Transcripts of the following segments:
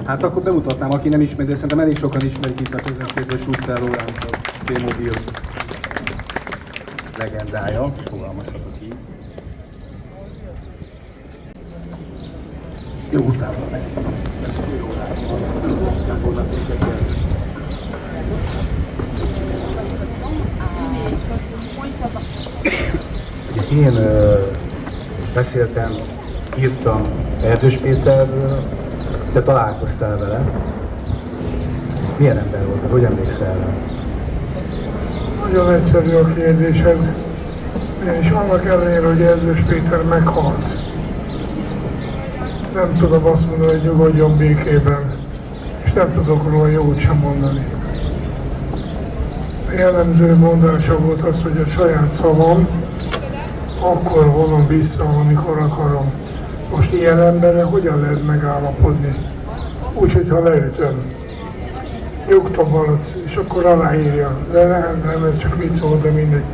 Hát akkor bemutatnám, aki nem ismeri, de szerintem elég sokan ismerik itt a közönségből Schuster Lóránt, a P-Mobil legendája, fogalmazhatok így. Jó, utána beszélünk. Ugye én beszéltem, írtam Erdős Péterről, te találkoztál vele. Milyen ember volt? Hogy emlékszel rá? Nagyon egyszerű a kérdésed, és annak ellenére, hogy Erdős Péter meghalt, nem tudom azt mondani, hogy nyugodjon békében, és nem tudok róla jót sem mondani. A jellemző mondása volt az, hogy a saját szavam akkor vonom vissza, amikor akarom. Most ilyen emberre hogyan lehet megállapodni? Úgyhogy ha leütöm, nyugtom alatt, és akkor aláírja. De nem, ez csak vicc volt, de mindegy.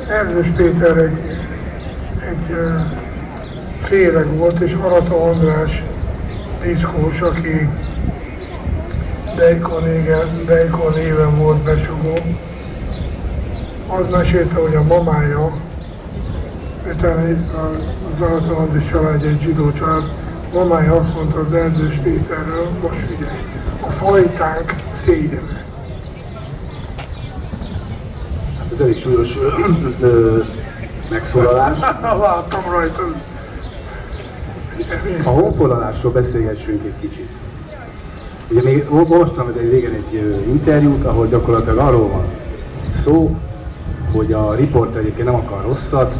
Erdős Péter egy féreg volt, és Arata András diszkós, aki Deikon néven volt besugó. Az mesélte, hogy a mamája, utána az Arata András család egy zsidó család, mamája azt mondta az Erdős Péterről, most figyelj, a fajtánk szégyene. Hát ez elég súlyos megszólalás. Láttam rajta. A honfoglalásról beszélgessünk egy kicsit. Ugye még olvastam egy régen egy interjút, ahol gyakorlatilag arról van szó, hogy a riporter egyébként nem akar rosszat,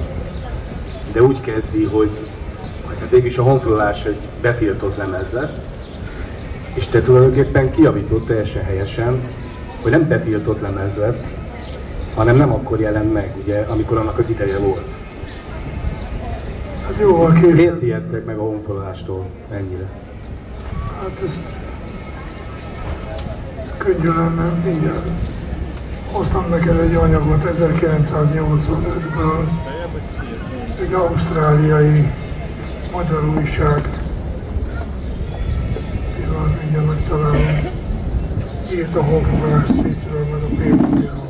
de úgy kezdi, hogy hát végülis a honfoglalás egy betiltott lemez lett, és te tulajdonképpen kijavított teljesen helyesen, hogy nem betiltott lemez lett, hanem nem akkor jelent meg, ugye, amikor annak az ideje volt. Hát jóval később. Miért ijedtek meg a honfoglalástól ennyire? Hát ez könnyű lenne, mindjárt. Hoztam neked egy anyagot 1985-ből, egy ausztráliai magyar újság. Pillanat, mindjárt megtalálom. Írt a honfoglalás szétről, meg a P-Mobilról.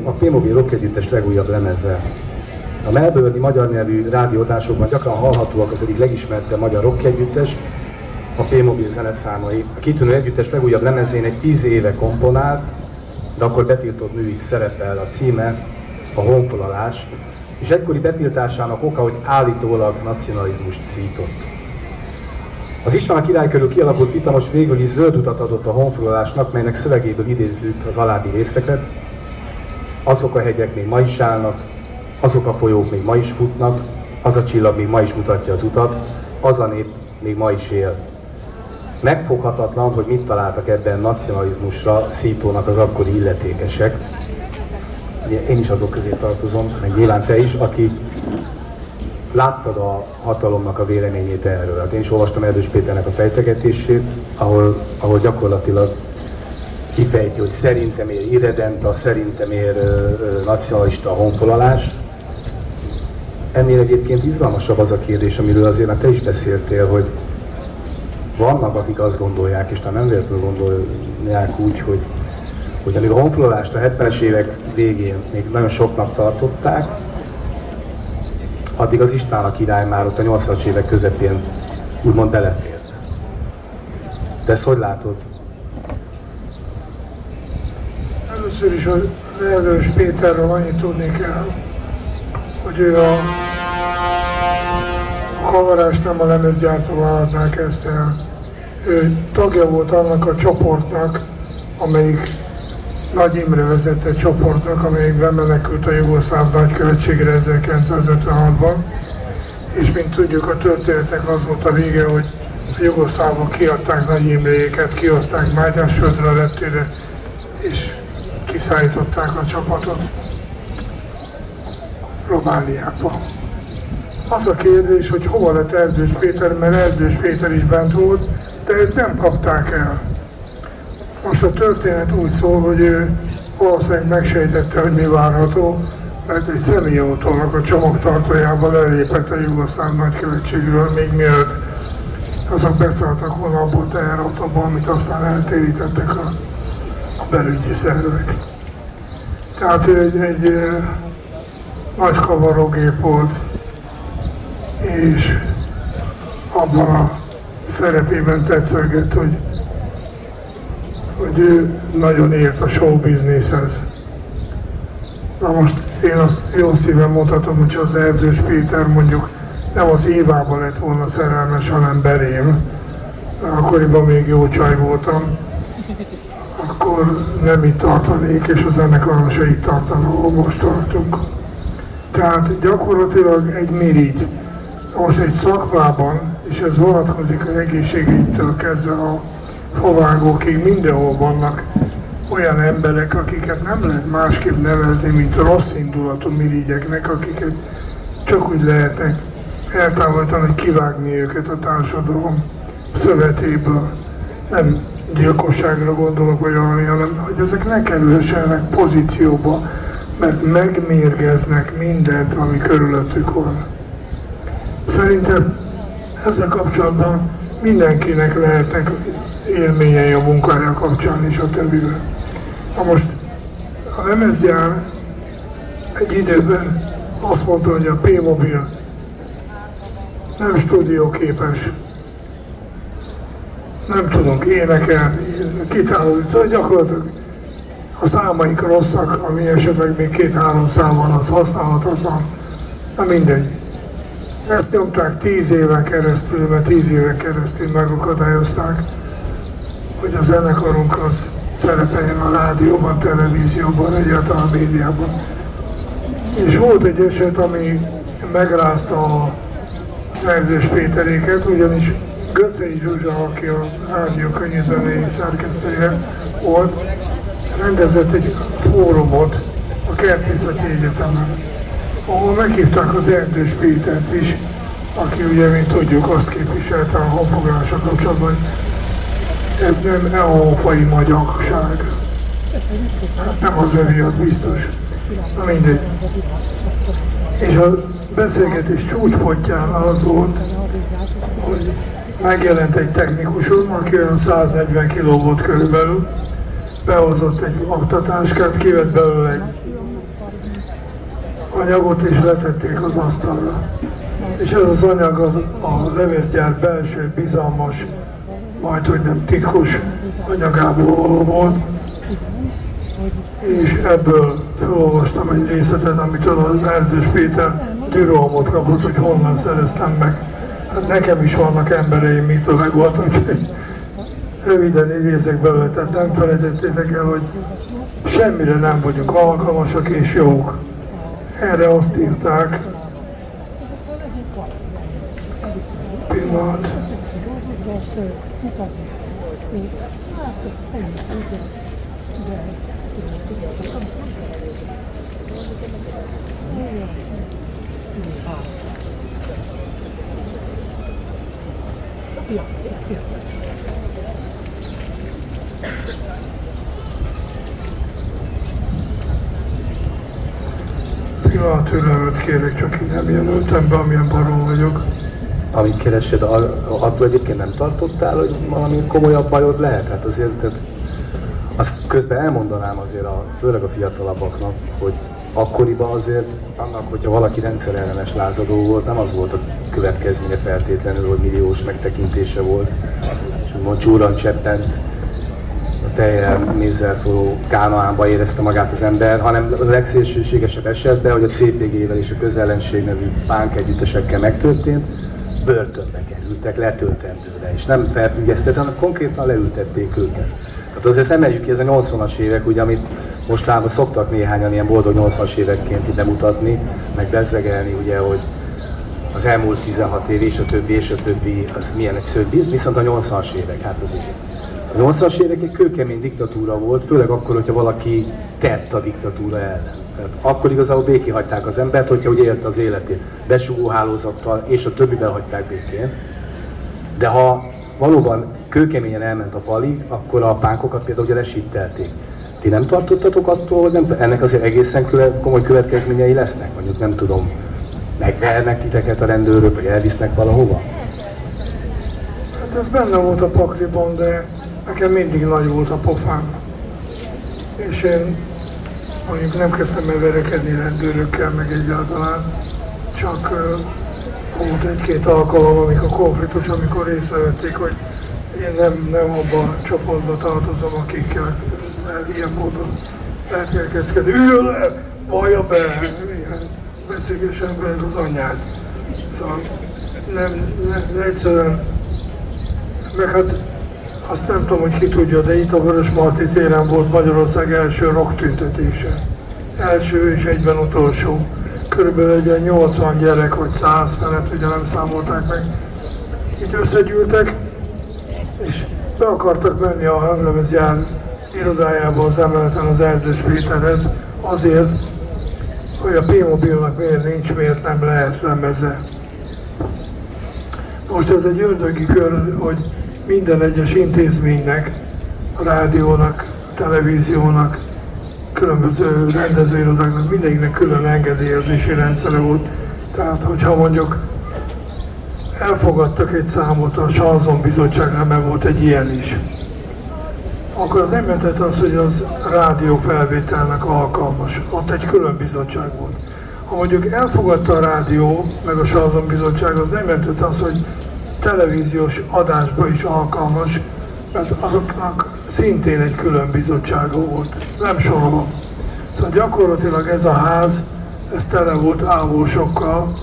A P-Mobil rock együttes legújabb lemeze. A melbourne-i magyar nyelvű rádióadásokban gyakran hallhatóak az egyik legismertebb magyar rock együttes, a P-Mobil zeneszámai. A kitűnő együttes legújabb lemezén egy 10 éve komponált, de akkor betiltott mű is szerepel, a címe a honfoglalás, és egykori betiltásának oka, hogy állítólag nacionalizmust szított. Az István király körül kialakult vita most végül is zöld utat adott a honfoglalásnak, melynek szövegéből idézzük az alábbi részleket. Azok a hegyek még ma is állnak, azok a folyók még ma is futnak, az a csillag még ma is mutatja az utat, az a nép még ma is él. Megfoghatatlan, hogy mit találtak ebben nacionalizmusra szítónak az akkori illetékesek. Én is azok közé tartozom, meg nyilván te is, aki láttad a hatalomnak a véleményét erről. Hát én is olvastam Erdős Péternek a fejtegetését, ahol gyakorlatilag kifejti, hogy szerintem ér irredenta, szerintem ér nacionalista a honfoglalás. Ennél egyébként izgalmasabb az a kérdés, amiről azért már te is beszéltél, hogy vannak, akik azt gondolják, és talán nem véletlenül gondolják úgy, hogy amíg a honfoglalást a 70-es évek végén még nagyon soknak tartották, addig az István a király már ott a 80-as évek közepén úgymond belefért. Te ezt hogy látod? Először is az Erdős Péterről annyit tudni kell, hogy ő a kavarást nem a lemezgyártóvállalatnál kezdte el. Ő tagja volt annak a csoportnak, amelyik Nagy Imre vezette csoportnak, amelyik bemenekült a jugoszláv nagykövetségre 1956-ban, és mint tudjuk, a történetnek az volt a vége, hogy a jugoszlávok kiadták Nagy Imréket, kihozták Mátyásföldre, a reptérre, és kiszállították a csapatot Romániába. Az a kérdés, hogy hova lett Erdős Péter, mert Erdős Péter is bent volt, de őt nem kapták el. Most a történet úgy szól, hogy ő valószínűleg megsejtette, hogy mi várható, mert egy személyautónak a csomagtartójába lelépett a jugoszláv nagykövetségről, még mielőtt azok beszálltak volna abba a teherautóba, amit aztán eltérítettek a belügyi szervek. Tehát ő egy nagy kavarógép volt, és abban a szerepében tetszelgett, hogy ő nagyon ért a show businesshez. Na most én azt jó szíven mondhatom, hogy az Erdős Péter mondjuk nem az Évába lett volna szerelmes, hanem belém, akkoriban még jó csaj voltam, akkor nem itt tartanék, és a zenekarom se itt tartana, ahol most tartunk. Tehát gyakorlatilag egy mirigy. Most egy szakmában, és ez vonatkozik az egészségügytől kezdve a favágókig, mindenhol vannak olyan emberek, akiket nem lehet másképp nevezni, mint rossz indulatú mirigyeknek, akiket csak úgy lehetnek eltávolítani, hogy kivágni őket a társadalom szövetéből. Nem gyilkosságra gondolok, vagy valami, hanem hogy ezek ne kerülhessenek pozícióba, mert megmérgeznek mindent, ami körülöttük van. Szerintem ezzel kapcsolatban mindenkinek lehetnek élményei a munkája kapcsán és a többiben. Na most a lemezgyár egy időben azt mondta, hogy a P-Mobil nem stúdióképes, nem tudunk énekelni, kitálni, gyakorlatilag a számaink rosszak, ami esetleg még 2-3 szám van, az használhatatlan. Na mindegy. Ezt nyomták 10 éven keresztül, mert 10 éven keresztül megakadályozták, hogy a zenekarunk az szerepeljen a rádióban, televízióban, egyáltalán a médiában. És volt egy eset, ami megrázta az Erdős Péteréket, ugyanis Göcei Zsuzsa, aki a rádió könnyűzenei szerkesztője volt, rendezett egy fórumot a Kertészeti Egyetemen, ahol meghívták az Erdős Pétert is, aki ugye, mint tudjuk, azt képviselte a honfoglalással kapcsolatban, hogy ez nem európai magyarság. Hát nem az övé, az biztos. Na mindegy. És a beszélgetés csúcspontján az volt, hogy megjelent egy technikuson, aki olyan 140 kiló volt körülbelül, behozott egy aktatáskát, kivett belőle egy anyagot és letették az asztalra. És ez az anyag a lemezgyár belső bizalmas, majdhogy nem titkos anyagából való volt. És ebből felolvastam egy részletet, amitől az Erdős Péter dürolmot kapott, hogy honnan szereztem meg. Hát nekem is vannak embereim, mitől meg volt, úgyhogy röviden idézek belőle, tehát nem felejtettétek el, hogy semmire nem vagyunk alkalmasak és jók. Erre azt írták, pillanat. Pillanat türelmet kérek, csak így nem jelöltem be, amilyen barom vagyok. Amíg keresed, attól egyébként nem tartottál, hogy valami komolyabb bajod lehet? Hát azért, tehát azt közben elmondanám azért, főleg a fiatalabbaknak, hogy akkoriban azért annak, hogyha valaki rendszerellenes lázadó volt, nem az volt a következménye feltétlenül, hogy milliós megtekintése volt, és úgymond csúran cseppent a teljel mézzel forró Kánaánba érezte magát az ember, hanem a legszélsőségesebb esetben, hogy a CPG-vel és a Közellenség nevű pánk együttesekkel megtörtént, börtönbe kerültek, letöltendőre, és nem felfüggesztettek, hanem konkrétan leültették őket. Tehát azért emeljük ki, ez a 80-as évek, ugye, amit mostanában szoktak néhányan ilyen boldog 80-as évekként ide mutatni, meg bezzegelni, ugye, hogy az elmúlt 16 év, és a többi, az milyen egy szörnyű, viszont a 80-as évek, hát az igen. A 80-as évek egy kőkemény diktatúra volt, főleg akkor, hogyha valaki tett a diktatúra ellen. Tehát akkor igazából békén hagyták az embert, hogyha úgy élte az életét, besugó hálózattal és a többivel hagyták békén. De ha valóban kőkeményen elment a falig, akkor a pánkokat például ugye lesittelték. Ti nem tartottatok attól, hogy ennek azért egészen komoly következményei lesznek? Mondjuk nem tudom, megvernek titeket a rendőrök, vagy elvisznek valahova? Hát ez benne volt a pakliban, de nekem mindig nagy volt a pofám. És én mondjuk nem kezdtem el verekedni rendőrökkel, meg egyáltalán, csak volt egy-két alkalom, amikor konfliktus, amikor észrevették, hogy én nem abban a csoportba tartozom, akikkel ilyen módon lehet elkezdkedni. Üljön le, vallja be, beszélgessen veled az anyád. Szóval nem egyszerűen, meg hát azt nem tudom, hogy ki tudja, de itt a Vörösmarty téren volt Magyarország első rocktüntetése. Első és egyben utolsó. Körülbelül egy 80 gyerek vagy 100 felett, ugye nem számolták meg. Így összegyűltek, és be akartak menni a hanglemezgyár irodájába az emeleten az Erdős Péterhez, azért, hogy a P-Mobilnak miért nincs, miért nem lehet lemeze. Most ez egy ördögi kör, hogy minden egyes intézménynek, a rádiónak, a televíziónak, különböző rendezőirodáknak, mindegyiknek külön engedélyezési rendszere volt. Tehát, hogyha mondjuk elfogadtak egy számot a Chanson Bizottságnál, mert volt egy ilyen is, akkor az nem jelentett az, hogy az rádiófelvételnek alkalmas. Ott egy külön bizottság volt. Ha mondjuk elfogadta a rádió, meg a Chanson Bizottság, az nem jelentett az, hogy televíziós adásba is alkalmas, mert azoknak szintén egy külön bizottsága volt. Nem sorolom. Szóval gyakorlatilag ez a ház, ez tele volt ávósokkal,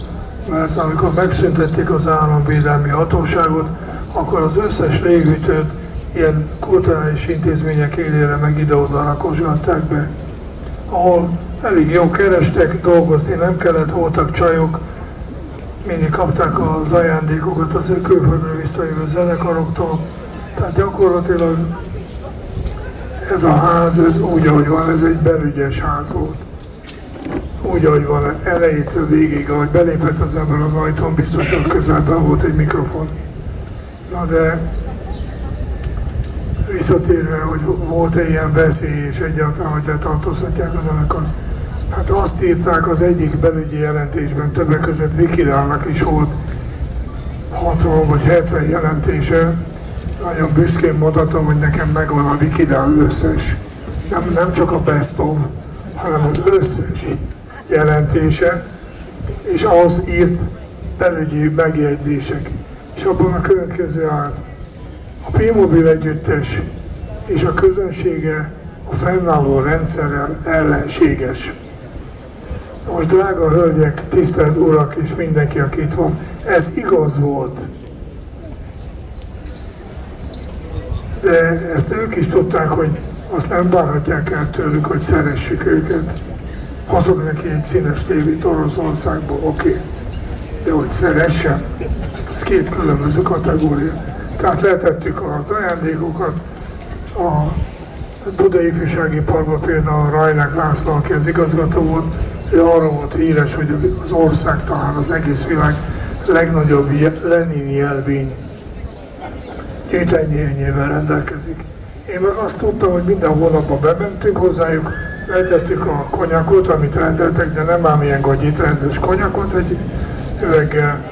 mert amikor megszüntették az államvédelmi hatóságot, akkor az összes légütőt ilyen kulturális intézmények élére meg ide-oda rakosgatták be, ahol elég jó kerestek, dolgozni nem kellett, voltak csajok, mindig kapták az ajándékokat az külföldről visszajövő zenekaroktól. Tehát gyakorlatilag ez a ház, ez úgy, ahogy van, ez egy belügyes ház volt. Úgy, ahogy van, elejétől végig, ahogy belépett az ember az ajtón, biztosan közelben volt egy mikrofon. Na de visszatérve, hogy volt-e ilyen veszély, és egyáltalán, hogy letartóztatják a zenekar. Hát azt írták az egyik belügyi jelentésben, többek között Vikidálnak is volt 60 vagy 70 jelentése. Nagyon büszkén mondhatom, hogy nekem megvan a Vikidál összes, nem csak a best of, hanem az összes jelentése, és ahhoz írt belügyi megjegyzések. És abban a következő állt: a P-Mobil együttes és a közönsége a fennálló rendszerrel ellenséges. Most drága hölgyek, tisztelt urak és mindenki, aki itt van, ez igaz volt. De ezt ők is tudták, hogy azt nem várhatják el tőlük, hogy szeressük őket. Hozok neki egy színes tévét Oroszországból, oké. De hogy szeressem, hát az két különböző kategória. Tehát letettük az ajándékokat, a Budai Ifjúsági Parkban például Rajnák László, aki az igazgató volt, ő arra volt híres, hogy az ország, talán az egész világ legnagyobb Lenin jelvény gyűjteményével rendelkezik. Én meg azt tudtam, hogy minden hónapban bementünk hozzájuk, letettük a konyakot, amit rendeltek, de nem ám ilyen gagyit, rendes konyakot, egy üveggel,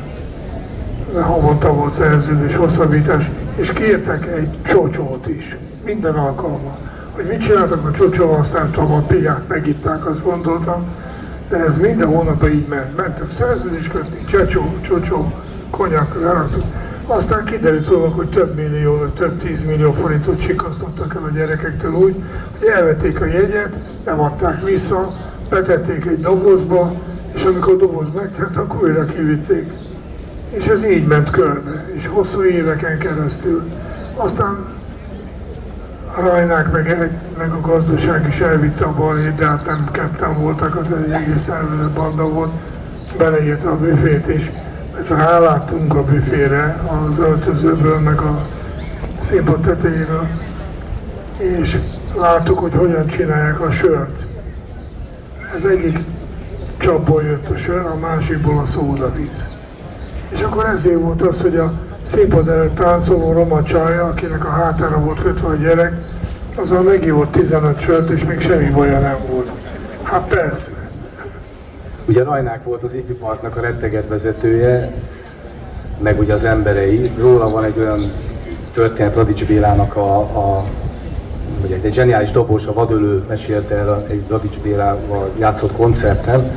havonta volt szerződés, hosszabbítás, és kértek egy csocsót is, minden alkalommal. Hogy mit csináltak a csocsóval, azt nem tudom, a piát megitták, azt gondoltam, de ez minden hónapban így ment. Mentem szerződést kötni, csocsó, konyak, leraktuk. Aztán kiderült róluk, hogy több millió, vagy több 10 millió forintot sikasztottak el a gyerekektől úgy, hogy elvették a jegyet, nem adták vissza, betették egy dobozba, és amikor a doboz megtelt, akkor újra kivitték. És ez így ment körbe, és hosszú éveken keresztül. Aztán a Rajnák meg a gazdaság is elvitte a balhét, de hát nem ketten voltak, az egy egész banda volt, beleírta a büfét is. hát ráláttunk a büfére az öltözőből, meg a színpad tetejéről, és láttuk, hogy hogyan csinálják a sört. Az egyik csapból jött a sör, a másikból a szódavíz. És akkor ezért volt az, hogy a színpad előtt táncoló roma csaj, akinek a hátára volt kötve a gyerek, az már megívott 15 sört, és még semmi baja nem volt. Hát persze. Ugye Rajnák volt az Ifi Parknak a retteget vezetője, meg ugye az emberei. Róla van egy olyan történet Radics Bélának ugye egy zseniális dobos, a Vadölő mesélte el egy Radics Bélával játszott koncerten.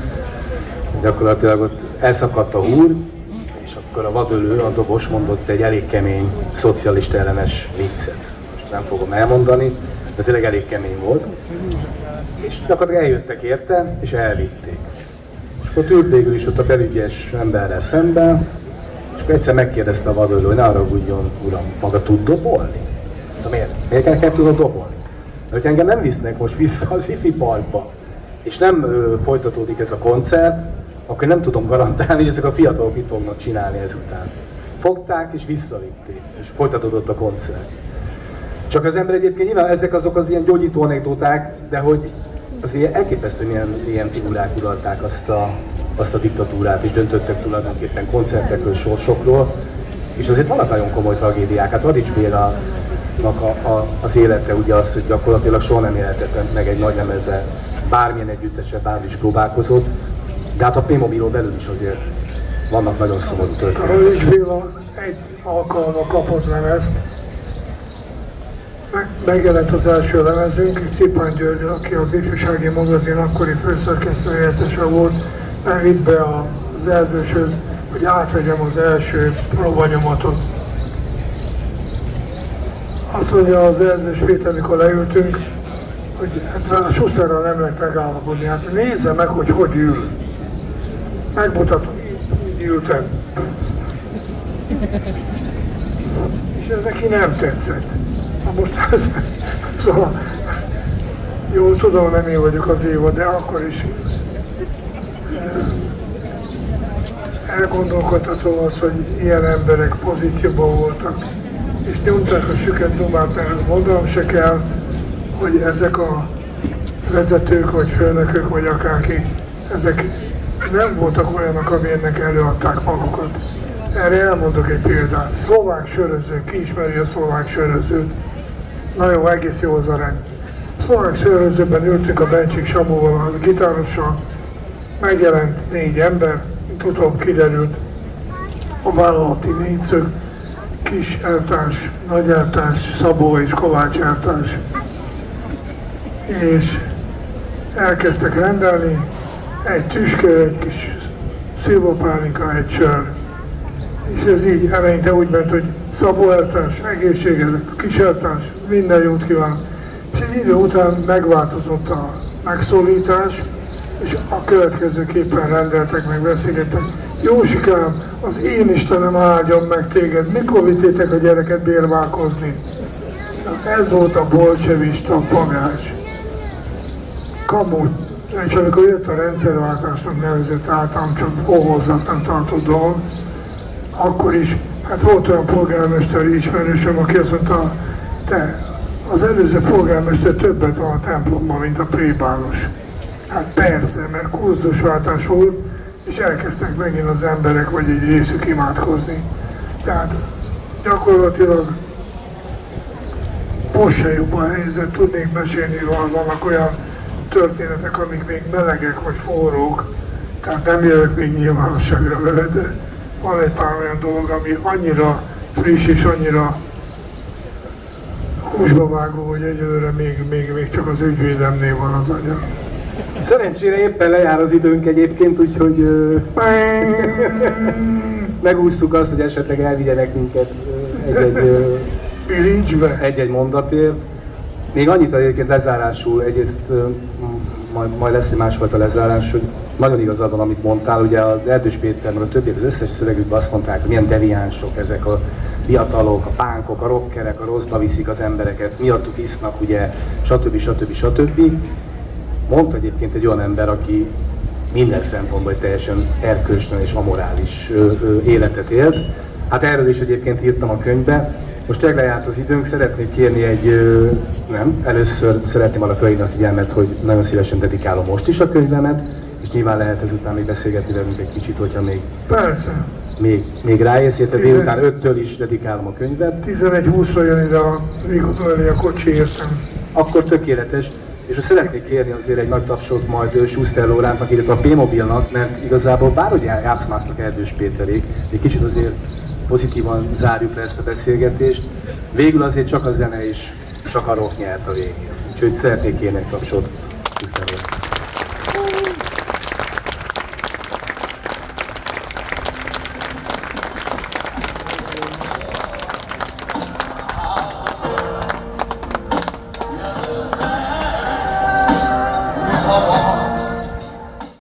Gyakorlatilag ott elszakadt a húr, és akkor a Vadölő, a dobos mondott egy elég kemény, szocialista ellenes viccet. Most nem fogom elmondani, de tényleg elég kemény volt. És gyakorlatilag eljöttek érte, és elvitték. És akkor ült végül is ott a belügyes emberrel szemben, és akkor egyszer megkérdezte a Vadölő, hogy ne haragudjon, uram, maga tud dobolni? De miért? Miért nekem tudod dobolni? Mert hogy engem nem visznek most vissza az Ifi Parkba, és nem folytatódik ez a koncert, akkor nem tudom garantálni, hogy ezek a fiatalok mit fognak csinálni ezután. Fogták és visszavitték, és folytatódott a koncert. Csak az ember egyébként nyilván ezek azok az ilyen gyógyító anekdoták, de hogy azért elképesztő, hogy ilyen figurák uralták azt a diktatúrát, és döntöttek tulajdonképpen koncertekről, sorsokról, és azért vannak nagyon komoly tragédiák. Hát Radics Bélának az élete ugye az, hogy gyakorlatilag soha nem élhetett meg egy nagy lemezzel, bármilyen együttessel bármi is próbálkozott, de hát a Playmobilról belül is azért vannak nagyon szomorú történetek. Radics Béla egy alkalommal kapott lemezt, megjelent az első lemezünk, Cipán György, aki az Ifjúsági Magazin akkori főszerkesztő helyettese volt, elvitt be az Erdőshöz, hogy átvegyem az első próbanyomatot. Azt mondja az Erdős Péter, mikor leültünk, hogy hát a Schusterrel nem lehet megállapodni, hát nézze meg, hogy ül. Megmutatom, így ültem. És ez neki nem tetszett. Na most ez, szóval, jó, tudom, nem én vagyok az Éva, de akkor is elgondolkodható az, hogy ilyen emberek pozícióban voltak, és nyomták a süket dumát, mert mondanom se kell, hogy ezek a vezetők, vagy főnökök, vagy akárkik, ezek nem voltak olyanok, amilyennek előadták magukat. Erre elmondok egy példát. Szlovák söröző, ki ismeri a szlovák sörözőt? Na jó, egész jó az arány. Szlovák sörözőben ültünk a Bencsik Samuval, a gitárossal, megjelent 4 ember, mint utóbb kiderült, a vállalati négyszög, Kis elvtárs, Nagy elvtárs, Szabó és Kovács elvtárs. És elkezdtek rendelni, egy tüske, egy kis szilvapálinka, egy sör. És ez így eleinte úgy ment, hogy Szabó elvtárs, egészséged, Kis elvtárs, minden jót kívánok. És egy idő után megváltozott a megszólítás, és a következőképpen rendeltek, meg beszélgettek. Józsikám, az én Istenem áldjon meg téged, mikor vittétek a gyereket bérválkozni? Na, ez volt a bolcsevista pagás. Kamut. És amikor jött a rendszerváltásnak nevezett általam csak óhozatnak tartott dolog, akkor is, hát volt olyan polgármesteri ismerősöm, aki azt mondta, te, az előző polgármester többet van a templomban, mint a plébános. Hát persze, mert kurzusváltás volt, és elkezdtek megint az emberek, vagy egy részük imádkozni. Tehát gyakorlatilag most se jobb a helyzet, tudnék mesélni, vannak olyan történetek, amik még melegek vagy forrók, tehát nem jövök még nyilvánosságra vele, de van egy pár olyan dolog, ami annyira friss és annyira húsba vágó, hogy egyelőre még csak az ügyvédemnél van az anyag. Szerencsére éppen lejár az időnk egyébként, úgyhogy megúsztuk azt, hogy esetleg elvigyenek minket egy-egy mondatért. Még annyit egyébként lezárásul, egyrészt majd lesz egy másfajta lezárás, hogy nagyon igazad van, amit mondtál, ugye az Erdős Péter, meg a többiek az összes szövegükben azt mondták, hogy milyen deviánsok ezek a fiatalok, a pánkok, a rockerek, a rosszba viszik az embereket, miattuk isznak, ugye, stb. Mondta egyébként egy olyan ember, aki minden szempontból egy teljesen erkölcstelen és amorális életet élt. Hát erről is egyébként írtam a könyvbe. Most lejárt az időnk, szeretnék kérni először szeretném arra felhívni a figyelmet, hogy nagyon szívesen dedikálom most is a könyvemet, és nyilván lehet ezután még beszélgetni velünk egy kicsit, hogyha még... Persze. Még ráérsz, illetve délután 5-től is dedikálom a könyvet. 11:20-ra jön ide a Migodó elé a kocsi, értem. Akkor tökéletes. És most szeretnék kérni azért egy nagy tapsot majd Schuster Lórántnak, illetve a P-Mobilnak, mert igazából bárhogy játszmásznak Erdős Péterék, egy kicsit azért pozitívan zárjuk le ezt a beszélgetést. Végül azért csak a zene és csak a rock nyert a végén. Úgyhogy szeretnék kérni egy tapsot Schuster Lórántnak.